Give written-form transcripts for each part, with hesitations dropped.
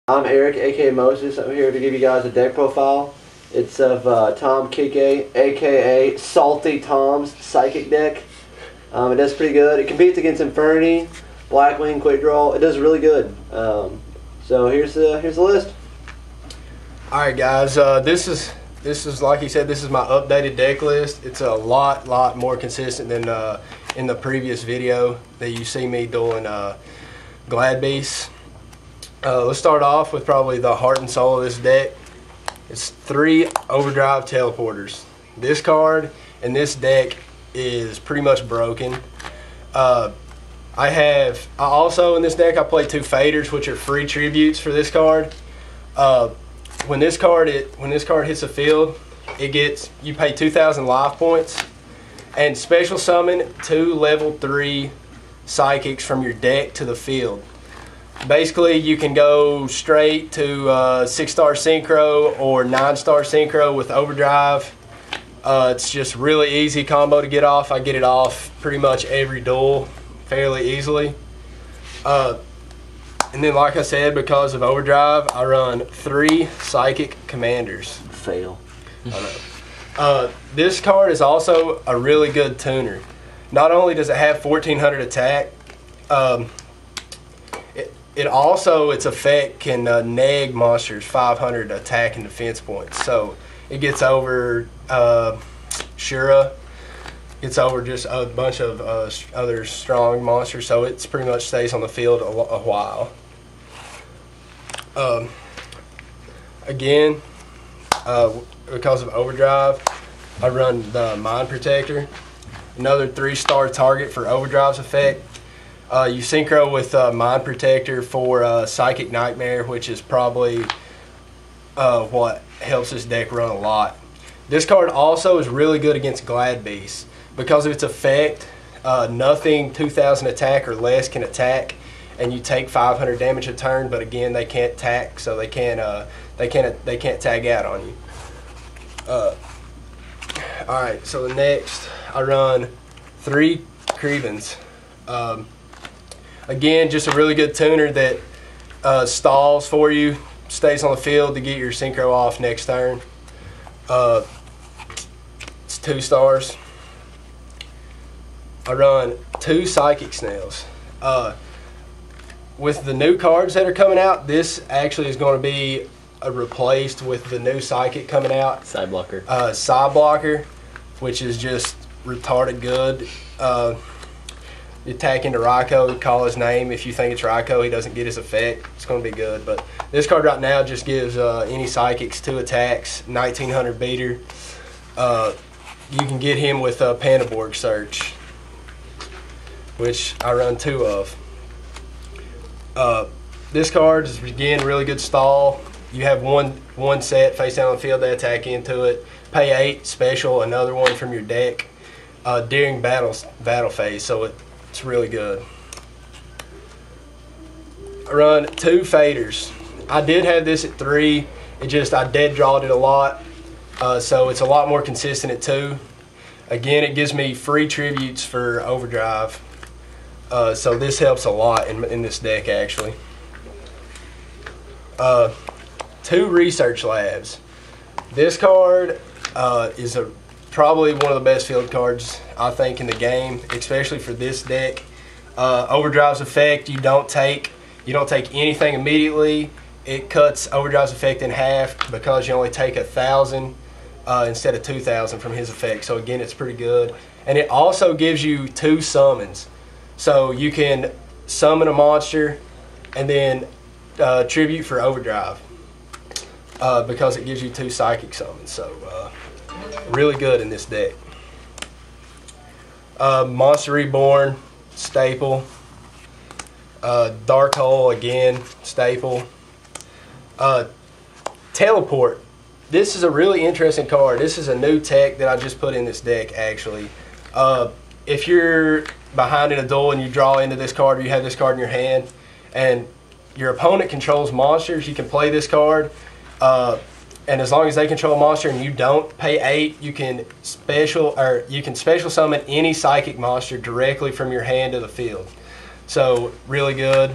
I'm Eric, aka Moses. I'm here to give you guys a deck profile. It's of Tom Kike, aka Salty Tom's Psychic deck. It does pretty good. It competes against Infernity, Blackwing, Quick Draw. It does really good. So here's the list. All right, guys. This is like he said. This is my updated deck list. It's a lot more consistent than in the previous video that you see me doing Glad Beasts. Let's start off with probably the heart and soul of this deck. It's 3 Overdrive Teleporters. This card and this deck is pretty much broken. I also in this deck I play 2 Faders, which are free tributes for this card. When this card hits the field, you pay 2,000 life points and special summon 2 level 3 psychics from your deck to the field. Basically, you can go straight to 6-star synchro or 9-star synchro with overdrive. It's just really easy combo to get off. I get it off pretty much every duel fairly easily. And then, like I said, because of overdrive, I run 3 psychic commanders. Fail. This card is also a really good tuner. Not only does it have 1400 attack, its effect can neg monsters 500 attack and defense points. So it gets over Shura, gets over just a bunch of other strong monsters. So it pretty much stays on the field a while. Again, because of overdrive, I run the Mind Protector, another 3-star target for overdrive's effect. You synchro with Mind Protector for Psychic Nightmare, which is probably what helps this deck run a lot. This card also is really good against Glad Beasts. Because of its effect, nothing 2,000 attack or less can attack, and you take 500 damage a turn. But again, they can't attack, so they can't tag out on you. All right, so the next I run 3 Krevens. Again, just a really good tuner that stalls for you, stays on the field to get your synchro off next turn. It's 2 stars. I run 2 Psychic Snails. With the new cards that are coming out, this actually is going to be replaced with the new Psychic coming out. Side blocker. Side blocker, which is just retarded good. You attack into Raikou, call his name. If you think it's Raikou, he doesn't get his effect. It's going to be good. But this card right now just gives any Psychics 2 attacks, 1900 beater. You can get him with Pandaborg Search, which I run 2 of. This card is, again, really good stall. You have one set face down on the field, they attack into it. Pay 8 special, another one from your deck during battle phase, so it's really good. I run 2 Faders. I did have this at 3. I dead drawed it a lot, so it's a lot more consistent at 2. Again, it gives me free tributes for overdrive, so this helps a lot in this deck actually. 2 Research Labs. This card is probably one of the best field cards I think in the game, especially for this deck. Overdrive's effect, you don't take anything immediately. It cuts Overdrive's effect in half because you only take 1,000 instead of 2,000 from his effect. So again, it's pretty good. And it also gives you 2 summons. So you can summon a monster and then tribute for overdrive because it gives you 2 psychic summons. So really good in this deck. Monster Reborn, staple. Dark Hole, again, staple. Teleport. This is a really interesting card. This is a new tech that I just put in this deck actually. If you're behind in a duel and you draw into this card, or you have this card in your hand and your opponent controls monsters, you can play this card, and as long as they control a monster and you don't pay 8, you can special summon any psychic monster directly from your hand to the field. So really good.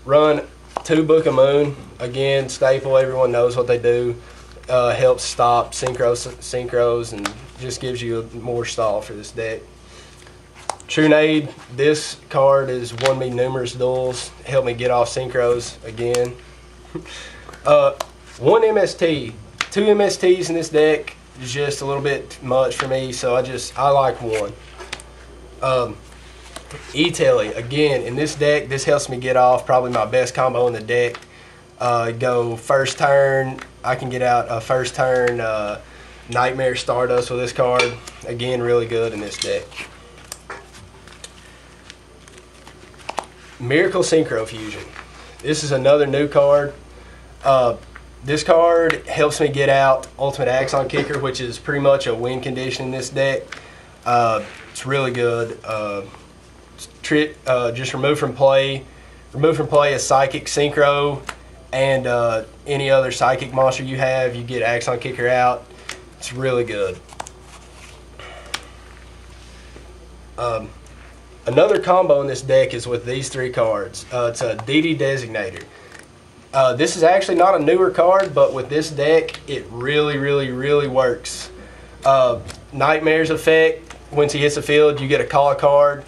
Run 2 Book of Moon. Again, staple. Everyone knows what they do. Helps stop synchros and just gives you more stall for this deck. Trunade. This card has won me numerous duels. Helped me get off synchros again. 1 MST. 2 MSTs in this deck is just a little bit much for me, so I like 1. E-Telly, again, in this deck, this helps me get off probably my best combo in the deck. Go first turn, I can get out a first turn Nightmare Stardust with this card. Again, really good in this deck. Miracle Synchro Fusion. This is another new card. This card helps me get out Ultimate Axon Kicker, which is pretty much a win condition in this deck. It's really good. Just remove from play a Psychic Synchro and any other Psychic monster you have. You get Axon Kicker out. It's really good. Another combo in this deck is with these 3 cards. It's a DD Designator. This is actually not a newer card, but with this deck, it really works. Nightmare's effect, once he hits the field, you get a call a card.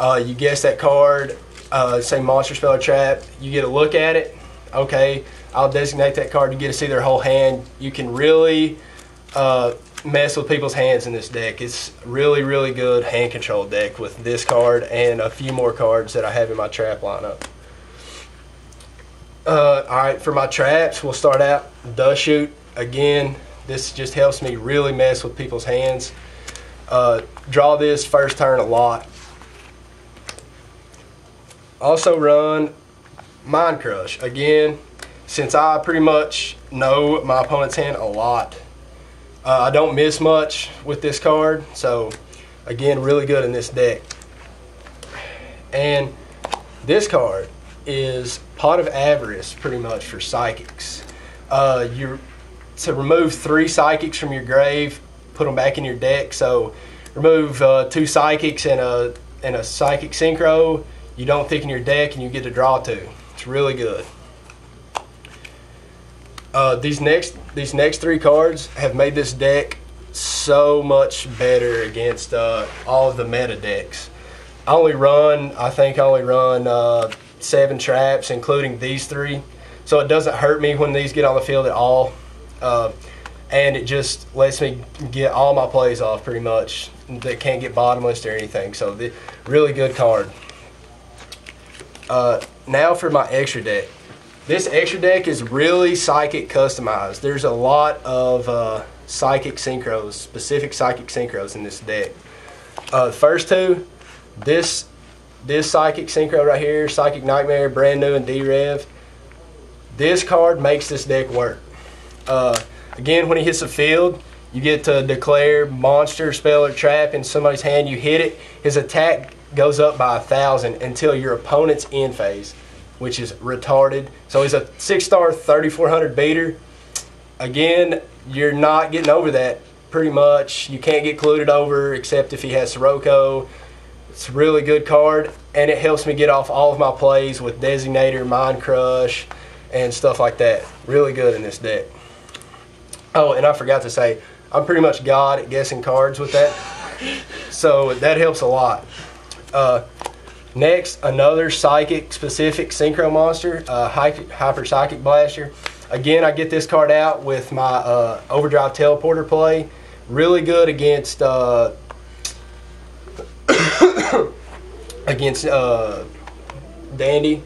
You guess that card, say monster, spell, or trap. You get a look at it. Okay, I'll designate that card. You get to see their whole hand. You can really mess with people's hands in this deck. It's really good hand control deck with this card and a few more cards that I have in my trap lineup. Alright, for my traps, we'll start out Dust Shoot. Again, this just helps me really mess with people's hands. Draw this first turn a lot. Also run Mind Crush. Again, since I pretty much know my opponent's hand a lot, I don't miss much with this card. So, again, really good in this deck. And this card is Pot of Avarice, pretty much for Psychics. To remove 3 Psychics from your grave, put them back in your deck. So remove 2 Psychics and a Psychic Synchro. You don't thicken your deck and you get to draw 2. It's really good. These next 3 cards have made this deck so much better against all of the meta decks. I think I only run 7 traps, including these 3. So it doesn't hurt me when these get on the field at all. And it just lets me get all my plays off pretty much. They can't get bottomless or anything. So really good card. Now for my extra deck. This extra deck is really Psychic customized. There's a lot of Psychic Synchros, specific Psychic Synchros in this deck. First 2, this Psychic Synchro right here, Psychic Nightmare, brand new and D-Rev. This card makes this deck work. Again, when he hits the field, you get to declare monster, spell, or trap in somebody's hand. You hit it, his attack goes up by 1,000 until your opponent's end phase, which is retarded. So he's a 6-star 3,400 beater. Again, you're not getting over that pretty much. You can't get colluded over except if he has Sirocco. It's a really good card, and it helps me get off all of my plays with Designator, Mind Crush, and stuff like that. Really good in this deck. Oh, and I forgot to say, I'm pretty much God at guessing cards with that. So that helps a lot. Next, another Psychic specific Synchro monster, Hyper Psychic Blaster. Again, I get this card out with my Overdrive Teleporter play. Really good against Dandy.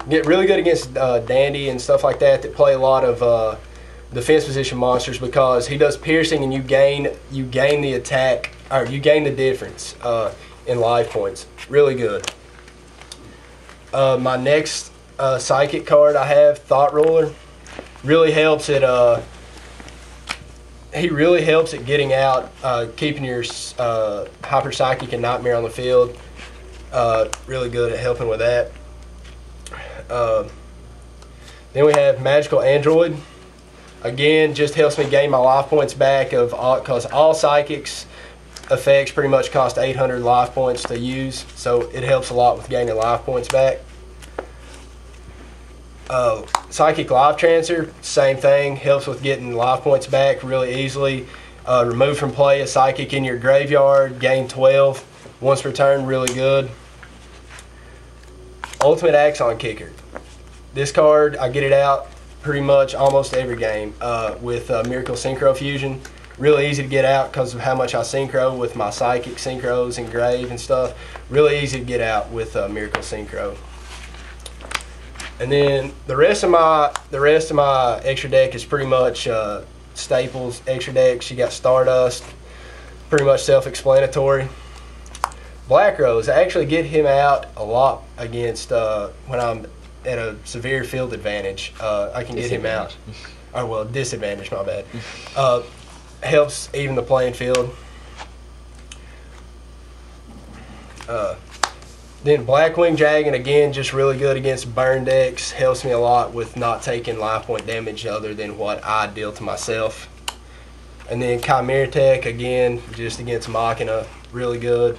Get really good against Dandy and stuff like that play a lot of defense position monsters, because he does piercing and you gain the attack, or you gain the difference in life points. Really good. My next Psychic card I have, Thought Ruler, really helps at he really helps at getting out, keeping your Hyper Psychic and Nightmare on the field. Really good at helping with that. Then we have Magical Android. Again, just helps me gain my life points back, because all Psychics effects pretty much cost 800 life points to use, so it helps a lot with gaining life points back. Psychic Life Transfer, same thing. Helps with getting life points back really easily. Remove from play a Psychic in your graveyard. Gain 12 once per turn. Really good. Ultimate Axon Kicker. This card, I get it out pretty much almost every game with Miracle Synchro Fusion. Really easy to get out because of how much I synchro with my Psychic synchros and Grave and stuff. Really easy to get out with Miracle Synchro. And then the rest of my extra deck is pretty much staples extra decks. You got Stardust, pretty much self-explanatory. Black Rose, I actually get him out a lot against when I'm at a severe field advantage. I can get him out. Oh well, disadvantage, my bad. Helps even the playing field. Then Blackwing Dragon, again, just really good against burn decks. Helps me a lot with not taking life point damage other than what I deal to myself. And then Chimera Tech, again, just against Machina, really good.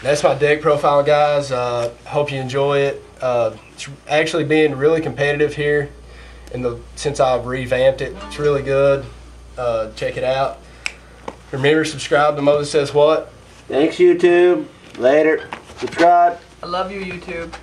That's my deck profile, guys. Hope you enjoy it. It's actually been really competitive here since I've revamped it. It's really good. Check it out. Remember, subscribe to Moses Says What. Thanks, YouTube. Later. Subscribe. I love you, YouTube.